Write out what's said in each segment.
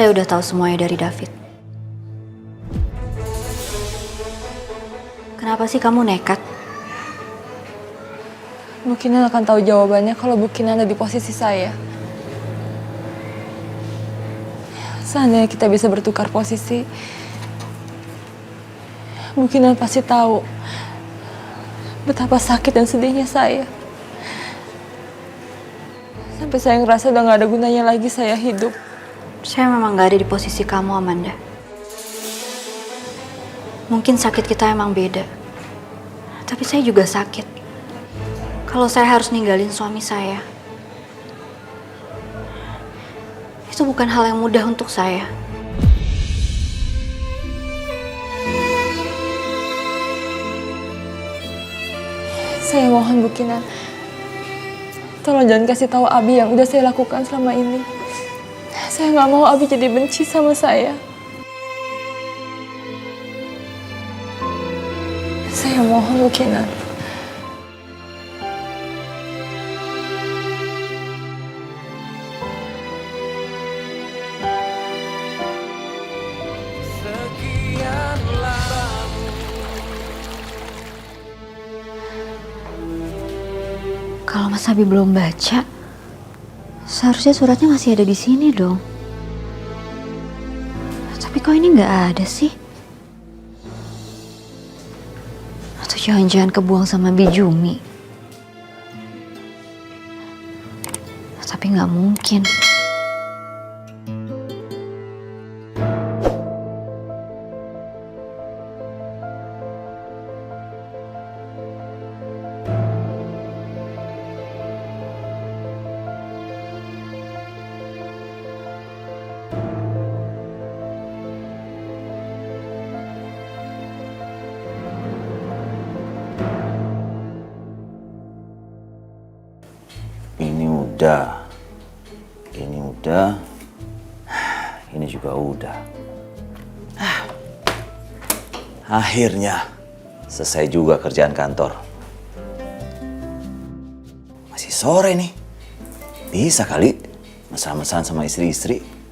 saya udah tahu semuanya dari David. Kenapa sih kamu nekat? Bu Kinan akan tahu jawabannya kalau Bu Kinan ada di posisi saya. Seandainya kita bisa bertukar posisi, Bu Kinan pasti tahu betapa sakit dan sedihnya saya. Sampai saya ngerasa udah gak ada gunanya lagi saya hidup. Saya memang gak ada di posisi kamu, Amanda. Mungkin sakit kita emang beda. Tapi saya juga sakit. Kalau saya harus ninggalin suami saya, itu bukan hal yang mudah untuk saya. Saya mohon Bu Kinan, tolong jangan kasih tahu Abi yang udah saya lakukan selama ini. Saya nggak mau Abi jadi benci sama saya. Saya mohon Bu Kinan. Kalau Mas Abi belum baca, seharusnya suratnya masih ada di sini dong. Tapi kok ini nggak ada sih? Atau jangan-jangan kebuang sama Bijumi? Tapi nggak mungkin. Ini juga udah. Akhirnya selesai juga kerjaan kantor. Masih sore nih. Bisa kali mesra-mesraan sama istri-istri.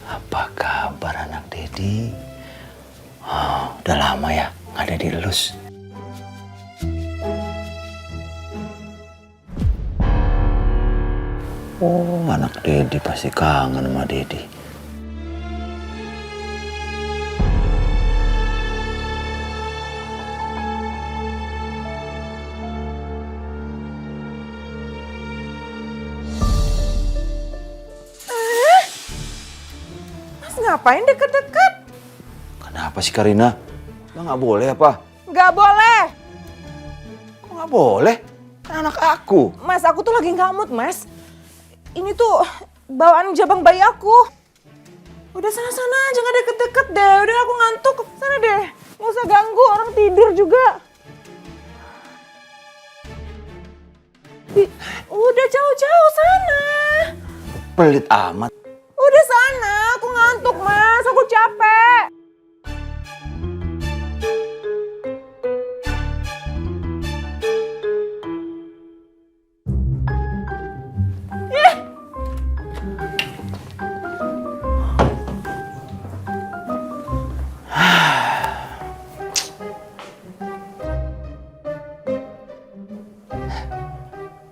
Apa kabar anak Dedi? Oh, udah lama ya nggak ada di Elus. Oh, anak Dedi pasti kangen sama Dedi. Ngapain deket-deket? Kenapa sih Karina? Lo nggak boleh apa? Nggak boleh. Kok nggak boleh? Kan anak aku. Mas, aku tuh lagi nggak mood, Mas. Ini tuh bawaan jabang bayi aku. Udah sana-sana aja, nggak deket-deket deh. Udah aku ngantuk, sana deh. Nggak usah ganggu, orang tidur juga. Udah jauh-jauh sana. Pelit amat. Udah sana, aku ngantuk, Mas. Aku capek.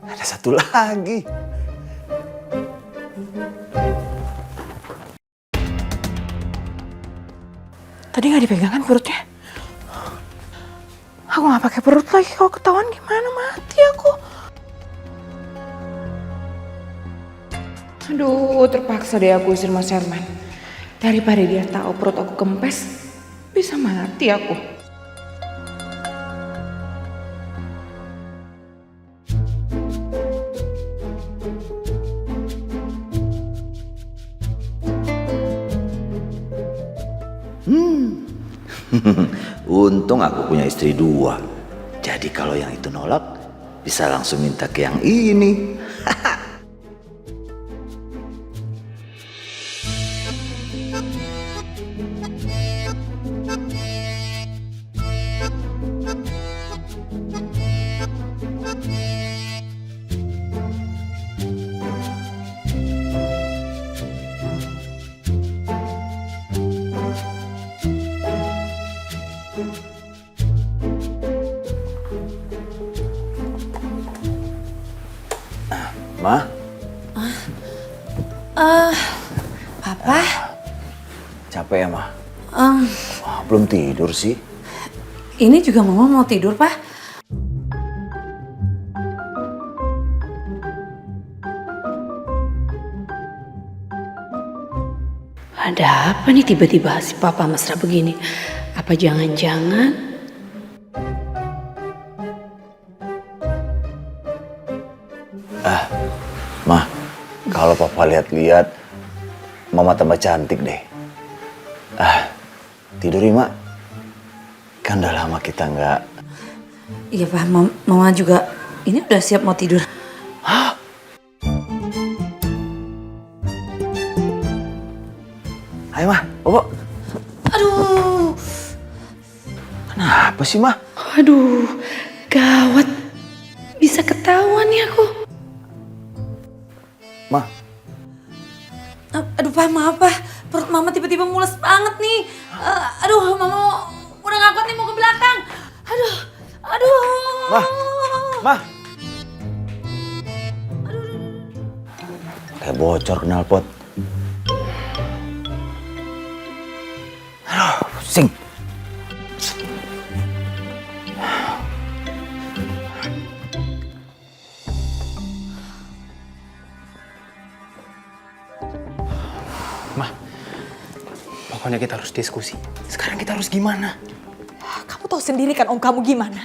Ada satu lagi. Tadi nggak dipegangan perutnya. Aku nggak pakai perut lagi. Kalau ketahuan gimana, mati aku. Aduh, terpaksa deh aku usir Mas Herman. Daripada dia tahu perut aku kempes, bisa mati aku. Untung aku punya istri 2. Jadi kalau yang itu nolak, bisa langsung minta ke yang ini. Ma? Papa? Capek ya, Ma? Wah, belum tidur sih. Ini juga Mama mau tidur, Pak. Ada apa nih tiba-tiba si Papa mesra begini? Apa jangan-jangan... Ma, kalau Papa lihat-lihat, Mama tambah cantik deh. Tidur ya, Ma. Kan udah lama kita nggak... Iya, Pak. Mama juga ini udah siap mau tidur. Ayo, Ma. Bobo. Aduh. Kenapa sih, Ma? Aduh, gawat. Bisa ketahuan nih aku. Ma. Aduh, Pak, maaf, Pak. Perut Mama tiba-tiba mules banget nih. Aduh, Mama udah gak kuat nih mau ke belakang. Aduh. Ma. Kayak bocor knalpot. Aduh, pusing. Ma, pokoknya kita harus diskusi. Sekarang kita harus gimana? Kamu tahu sendiri kan om kamu gimana?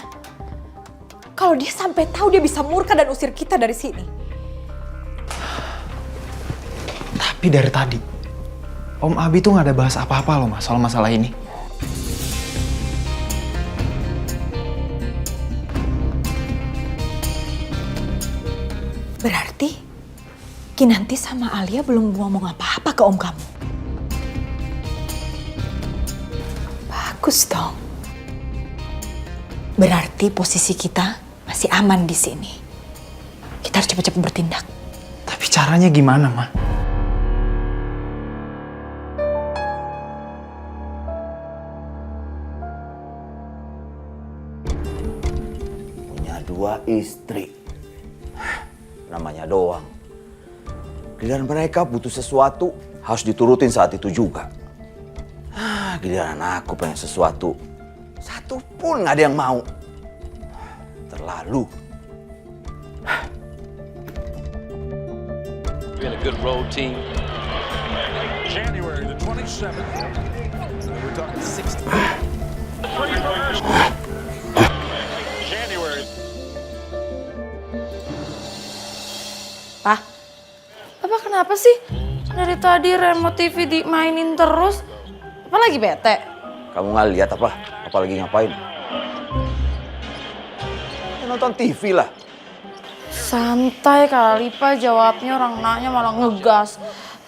Kalau dia sampai tahu dia bisa murka dan usir kita dari sini. Tapi dari tadi, Om Abi tuh gak ada bahas apa-apa loh, Ma, soal masalah ini. Berarti Kinanti sama Alia belum ngomong apa-apa ke om kamu. Bagus dong. Berarti posisi kita masih aman di sini. Kita harus cepat-cepat bertindak. Tapi caranya gimana, Ma? Punya 2 istri. Namanya doang. Giliran mereka butuh sesuatu, harus diturutin saat itu juga. Giliran aku pengen sesuatu, satu pun gak ada yang mau. Terlalu. Been a good road team. January the 27th. We're talking 60. January. Papa kenapa sih? Dari tadi remote TV dimainin terus. Apa lagi bete? Kamu gak lihat apa? Apa lagi ngapain? Ya, nonton TV lah. Santai kali, Pak. Jawabnya orang nanya malah ngegas.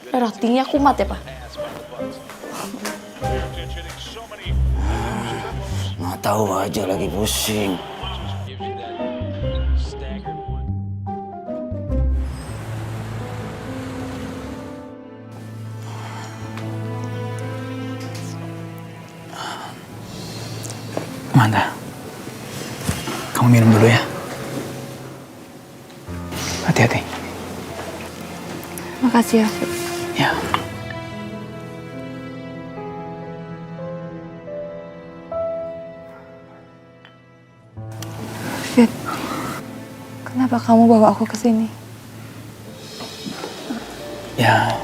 Darah tinggi kumat ya, Pak? Nggak tahu aja lagi pusing. Amanda, kamu minum dulu ya. Hati-hati. Makasih ya. Ya. Fit, kenapa kamu bawa aku ke sini? Ya,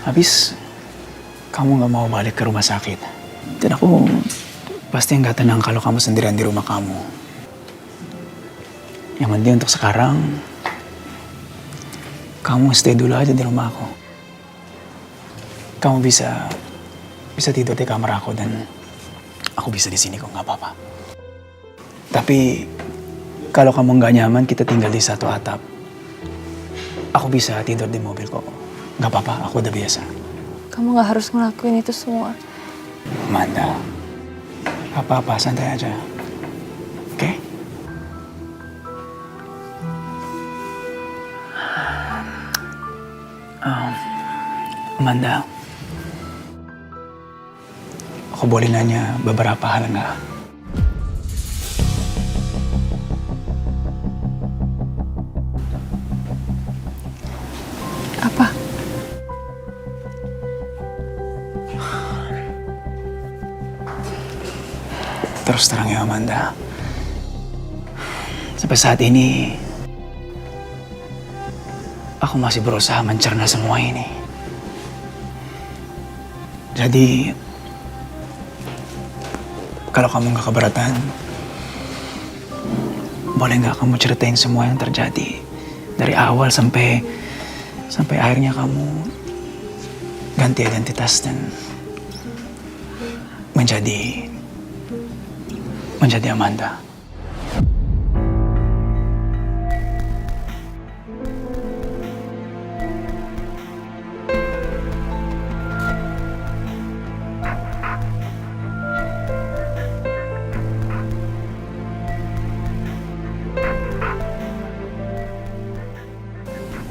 habis kamu nggak mau balik ke rumah sakit. Dan aku pasti nggak tenang kalau kamu sendirian di rumah kamu. Yang penting untuk sekarang, kamu stay dulu aja di rumah aku. Kamu bisa tidur di kamar aku dan aku bisa di sini kok, nggak apa-apa. Tapi kalau kamu nggak nyaman kita tinggal di satu atap, aku bisa tidur di mobil kok. Nggak apa-apa, aku udah biasa. Kamu gak harus ngelakuin itu semua. Amanda, apa-apa santai aja, oke? Amanda, aku boleh nanya beberapa hal nggak? Apa? Terus terang ya Amanda, sampai saat ini aku masih berusaha mencerna semua ini. Jadi kalau kamu nggak keberatan, boleh nggak kamu ceritain semua yang terjadi dari awal sampai akhirnya kamu ganti identitas dan menjadi Amanda.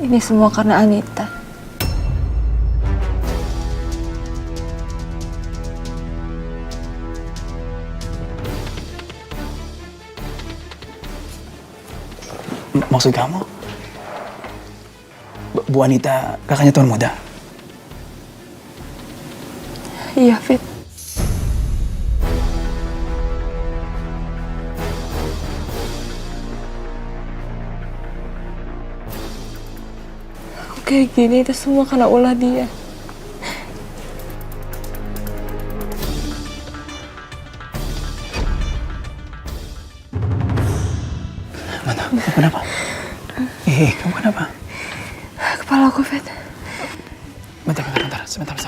Ini semua karena Anita. Maksud kamu? Bu Anita, kakaknya Tuan Muda? Iya, Fit. Aku kayak gini itu semua karena ulah dia. Amanda, kamu kenapa? Kamu kenapa? Kepala aku, Fit. Sebentar.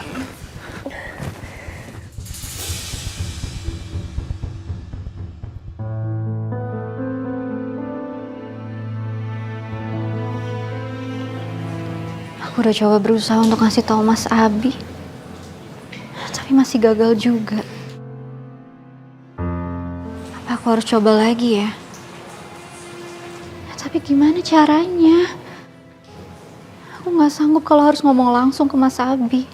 Aku udah coba berusaha untuk ngasih tahu Mas Abi, tapi masih gagal juga. Apa aku harus coba lagi ya? Tapi gimana caranya? Aku nggak sanggup kalau harus ngomong langsung ke Mas Abi.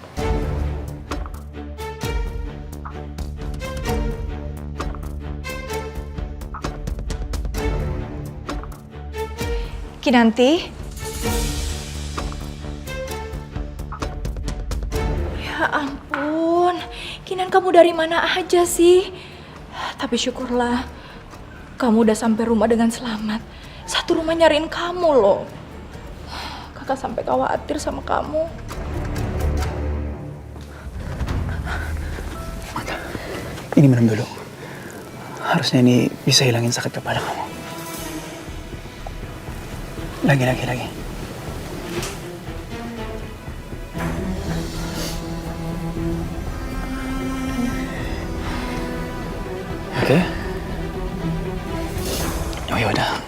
Kinanti? Ya ampun, Kinan kamu dari mana aja sih? Tapi syukurlah, kamu udah sampai rumah dengan selamat. Satu rumah nyariin kamu loh. Kakak sampai khawatir sama kamu. Amanda, ini minum dulu. Harusnya ini bisa hilangin sakit kepala kamu. Lagi. Oke? Oh yaudah,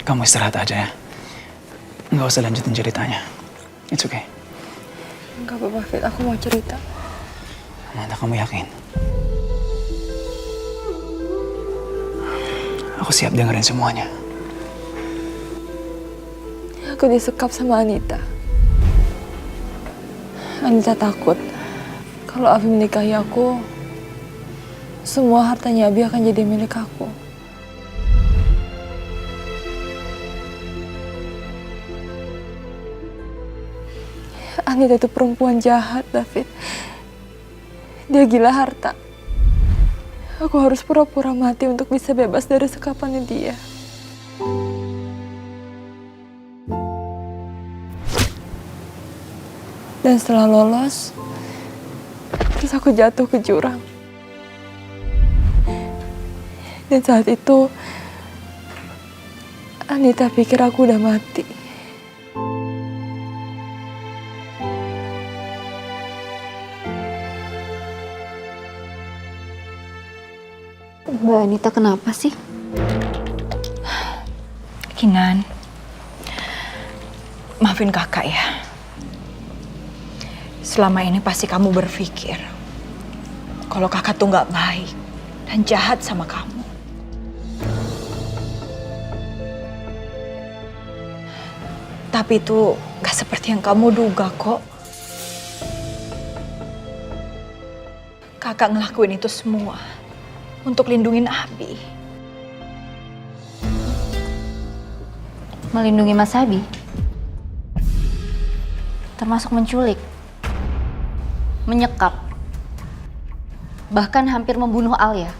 kamu istirahat aja ya. Nggak usah lanjutin ceritanya. It's okay. Enggak apa-apa, Fit. Aku mau cerita. Amanda, kamu yakin? Aku siap dengerin semuanya. Aku disekap sama Anita. Anita takut kalau Abi menikahi aku, semua hartanya Abi akan jadi milik aku. Anita itu perempuan jahat, David. Dia gila harta. Aku harus pura-pura mati untuk bisa bebas dari sekapannya dia. Dan setelah lolos, terus aku jatuh ke jurang. Dan saat itu, Anita pikir aku udah mati. Mbak Anita kenapa sih? Kinan, maafin kakak ya. Selama ini pasti kamu berpikir kalau kakak tuh nggak baik dan jahat sama kamu. Tapi itu gak seperti yang kamu duga kok. Kakak ngelakuin itu semua untuk lindungin Abi. Melindungi Mas Abi? Termasuk menculik? Menyekap? Bahkan hampir membunuh Alia?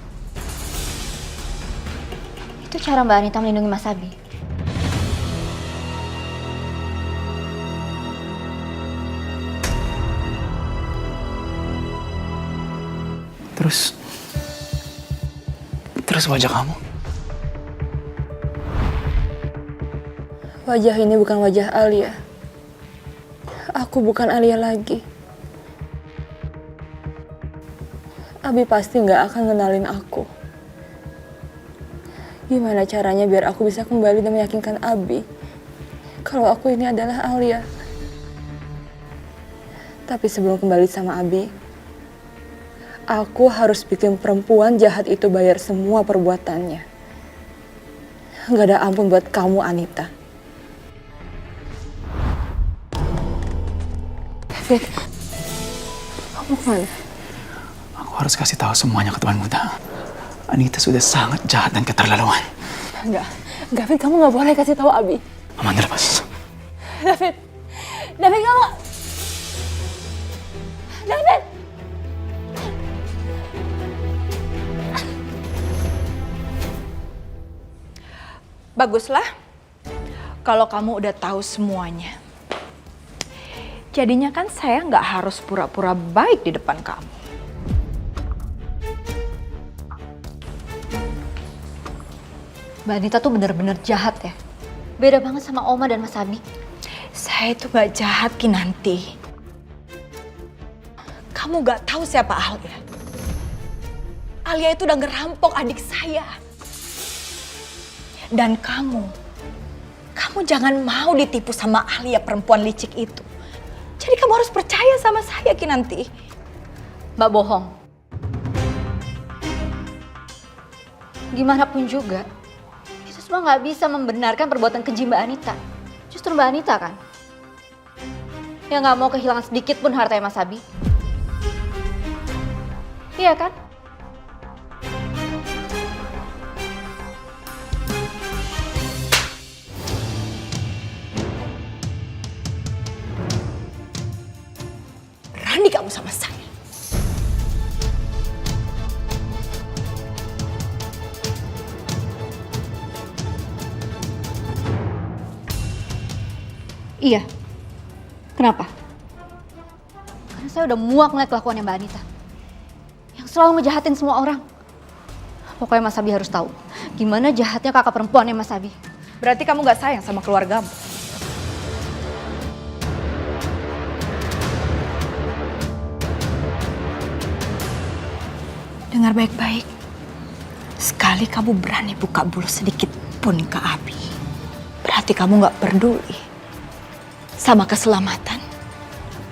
Itu cara Mbak Anita melindungi Mas Abi? Terus wajah kamu? Wajah ini bukan wajah Alia. Aku bukan Alia lagi. Abi pasti nggak akan kenalin aku. Gimana caranya biar aku bisa kembali dan meyakinkan Abi kalau aku ini adalah Alia? Tapi sebelum kembali sama Abi, aku harus bikin perempuan jahat itu bayar semua perbuatannya. Gak ada ampun buat kamu, Anita. David, kamu kemana? Aku harus kasih tahu semuanya ke Tuan Muda. Anita sudah sangat jahat dan keterlaluan. Enggak, David, kamu gak boleh kasih tahu Abi. Amanda, lepas. David, kamu... David! Baguslah kalau kamu udah tahu semuanya. Jadinya kan saya nggak harus pura-pura baik di depan kamu. Mbak Anita tuh bener-bener jahat ya? Beda banget sama Oma dan Mas Abi. Saya itu nggak jahat, Kinanti. Kamu nggak tahu siapa Alia. Alia itu udah ngerampok adik saya. Dan kamu jangan mau ditipu sama Alia, perempuan licik itu. Jadi kamu harus percaya sama saya, Kinanti. Mbak bohong. Gimana pun juga, itu semua nggak bisa membenarkan perbuatan keji Mbak Anita. Justru Mbak Anita kan yang nggak mau kehilangan sedikit pun hartanya Mas Abi. Iya kan? Berani kamu sama saya. Iya. Kenapa? Karena saya udah muak ngeliat kelakuannya Mbak Anita. Yang selalu ngejahatin semua orang. Pokoknya Mas Abi harus tahu gimana jahatnya kakak perempuannya Mas Abi. Berarti kamu gak sayang sama keluargamu. Dengar baik-baik. Sekali kamu berani buka bulu sedikit pun ke Abi, berarti kamu gak peduli sama keselamatan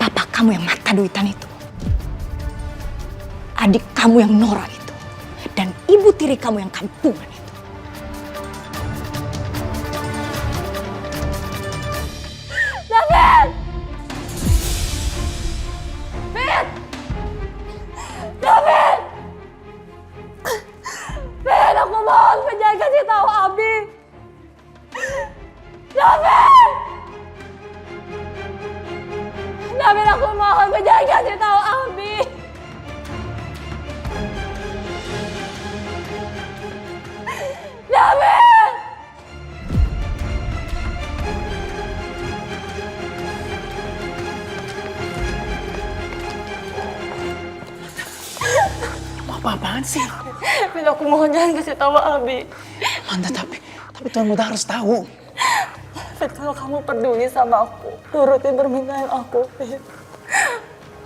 papa kamu yang mata duitan itu, adik kamu yang norak itu, dan ibu tiri kamu yang kampungan itu. Aku mohon, jangan kasih tahu Abi. David! David, aku mohon, jangan kasih tahu Abi. David! Apa-apaan sih? David, aku mohon jangan kasih tahu Abi. Amanda, tapi Tuan Muda harus tahu. David, kalau kamu peduli sama aku, turutin permintaan aku, David.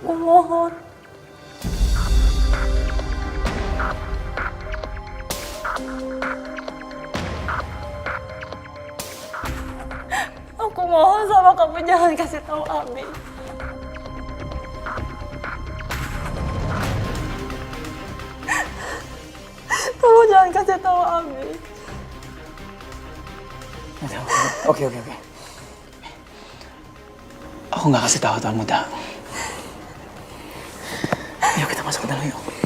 Aku mohon. Aku mohon sama kamu jangan kasih tahu Abi. Tolong jangan kasih tahu Abi. Oke. Aku nggak kasih tahu Tuan Muda. Yuk kita masuk ke dalam yuk.